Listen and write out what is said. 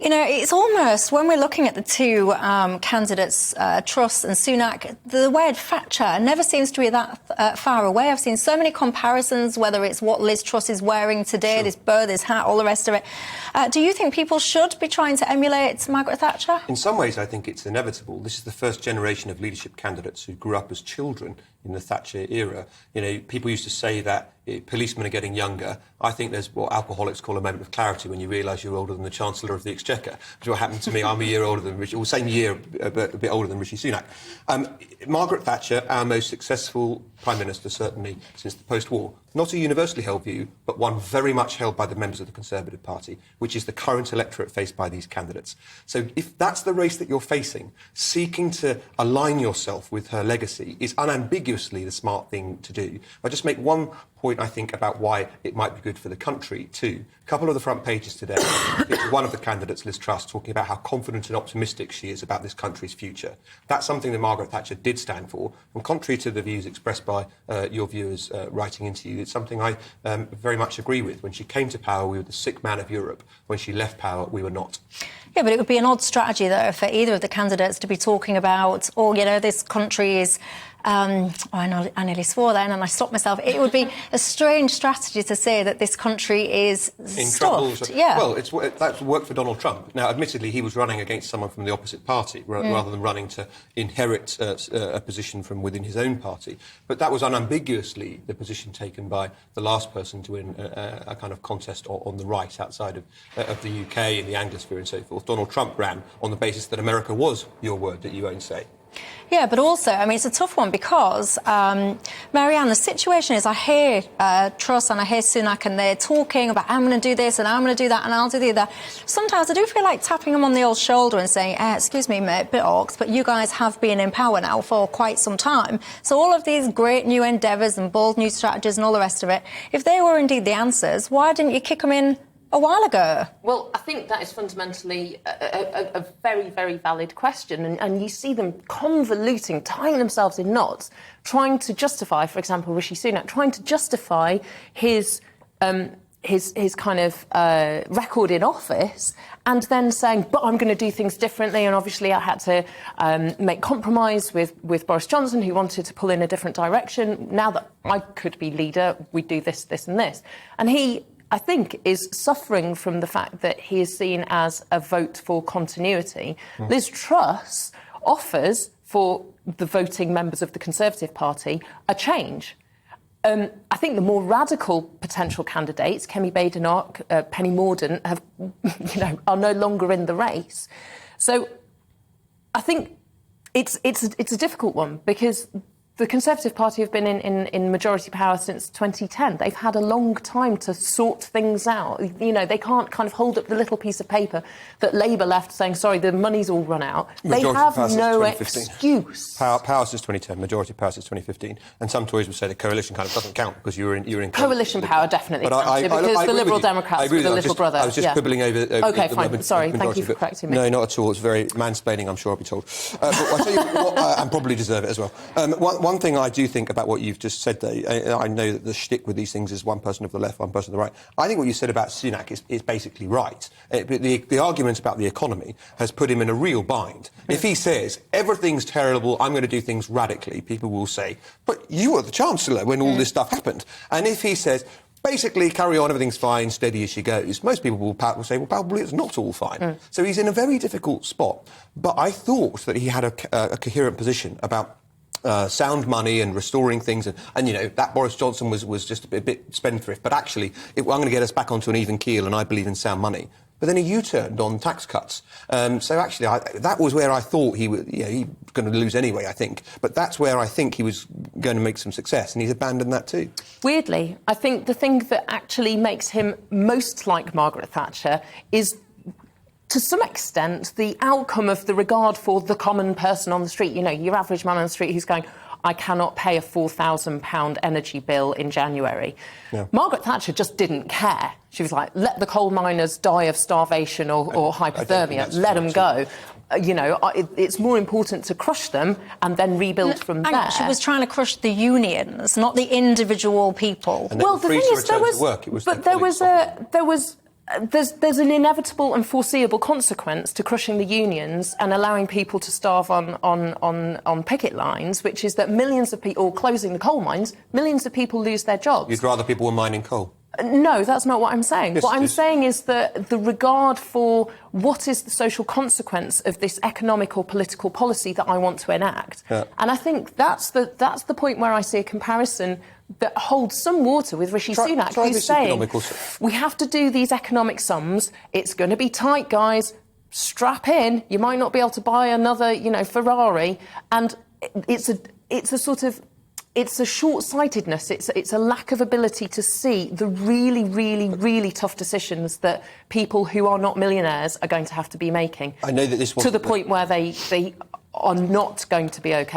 You know, it's almost, when we're looking at the two candidates, Truss and Sunak, the word Thatcher never seems to be that far away. I've seen so many comparisons, whether it's what Liz Truss is wearing today, Sure. this bow, this hat, all the rest of it. Do you think people should be trying to emulate Margaret Thatcher? In some ways, I think it's inevitable. This is the first generation of leadership candidates who grew up as children in the Thatcher era. You know, people used to say that policemen are getting younger. I think there's what alcoholics call a moment of clarity when you realise you're older than the Chancellor of the Exchequer, which is what happened to me. I'm a year older than Rishi, or same year, but a bit older than Rishi Sunak. Margaret Thatcher, our most successful Prime Minister, certainly since the post-war, not a universally held view, but one very much held by the members of the Conservative Party, which is the current electorate faced by these candidates. So if that's the race that you're facing, seeking to align yourself with her legacy is unambiguously the smart thing to do. I'll just make one point, I think, about why it might be good for the country, too. A couple of the front pages today, one of the candidates, Liz Truss, talking about how confident and optimistic she is about this country's future. That's something that Margaret Thatcher did stand for. And contrary to the views expressed by your viewers writing into you, it's something I very much agree with. When she came to power, we were the sick man of Europe. When she left power, we were not. Yeah, but it would be an odd strategy, though, for either of the candidates to be talking about, oh, you know, this country is... I nearly swore then and I stopped myself. It would be a strange strategy to say that this country is stuffed. Yeah. Well, that's worked for Donald Trump. Now, admittedly, he was running against someone from the opposite party rather than running to inherit a position from within his own party. But that was unambiguously the position taken by the last person to win a kind of contest on the right outside of the UK and the Anglosphere and so forth. Donald Trump ran on the basis that America was your word that you won't say. Yeah, but also, I mean, it's a tough one because, Mary-Ann, the situation is I hear Truss and I hear Sunak and they're talking about I'm going to do this and I'm going to do that and I'll do the other. Sometimes I do feel like tapping them on the old shoulder and saying, excuse me, mate, bit orcs, but you guys have been in power now for quite some time. So all of these great new endeavours and bold new strategies and all the rest of it, if they were indeed the answers, why didn't you kick them in a while ago? Well, I think that is fundamentally a very, very valid question. And you see them convoluting, tying themselves in knots, trying to justify, for example, Rishi Sunak, trying to justify his kind of record in office and then saying, but I'm going to do things differently. And obviously I had to make compromise with Boris Johnson, who wanted to pull in a different direction. Now that I could be leader, we do this, this and this. And he, I think, is suffering from the fact that he is seen as a vote for continuity. Liz Truss offers, for the voting members of the Conservative Party, a change. I think the more radical potential candidates, Kemi Badenoch, Penny Mordaunt, are no longer in the race. So I think it's a difficult one because the Conservative Party have been in majority power since 2010. They've had a long time to sort things out. You know, they can't kind of hold up the little piece of paper that Labour left saying, sorry, the money's all run out. They have no excuse. Power since 2010, majority power since 2015. And some Tories would say the coalition kind of doesn't count because you're in coalition power definitely counts, because the Liberal Democrats were the little brother. I was just quibbling over OK, fine. Sorry, thank you for correcting me. No, not at all. It's very mansplaining, I'm sure I'll be told. But I'll tell you what, and probably deserve it as well. One thing I do think about what you've just said, though, I know that the shtick with these things is one person of the left, one person of the right. I think what you said about Sunak is basically right. The argument about the economy has put him in a real bind. If he says, everything's terrible, I'm going to do things radically, people will say, but you were the Chancellor when all this stuff happened. And if he says, basically, carry on, everything's fine, steady as she goes, most people will say, well, probably it's not all fine. So he's in a very difficult spot. But I thought that he had a coherent position about sound money and restoring things, and you know that Boris Johnson was just a bit spendthrift. But actually, I'm going to get us back onto an even keel, and I believe in sound money. But then he U-turned on tax cuts. So actually, that was where I thought he was going to lose anyway, I think. But that's where I think he was going to make some success, and he's abandoned that too. Weirdly, I think the thing that actually makes him most like Margaret Thatcher is, to some extent, the outcome of the regard for the common person on the street. You know, your average man on the street who's going, I cannot pay a £4,000 energy bill in January. Yeah. Margaret Thatcher just didn't care. She was like, let the coal miners die of starvation or hypothermia, let them go. It's more important to crush them and then rebuild from there. She was trying to crush the unions, not the individual people. Well, the thing is, there was there's an inevitable and foreseeable consequence to crushing the unions and allowing people to starve on picket lines, which is that millions of people, or closing the coal mines, millions of people lose their jobs. You'd rather people were mining coal? No, that's not what I'm saying. Yes, what I'm saying is that the regard for what is the social consequence of this economic or political policy that I want to enact. Yeah. And I think that's the point where I see a comparison that holds some water with Rishi Sunak, who's saying we have to do these economic sums. It's going to be tight, guys. Strap in. You might not be able to buy another, Ferrari. And it's a short-sightedness. It's a lack of ability to see the really, really, really tough decisions that people who are not millionaires are going to have to be making. I know that this to the point where they are not going to be okay.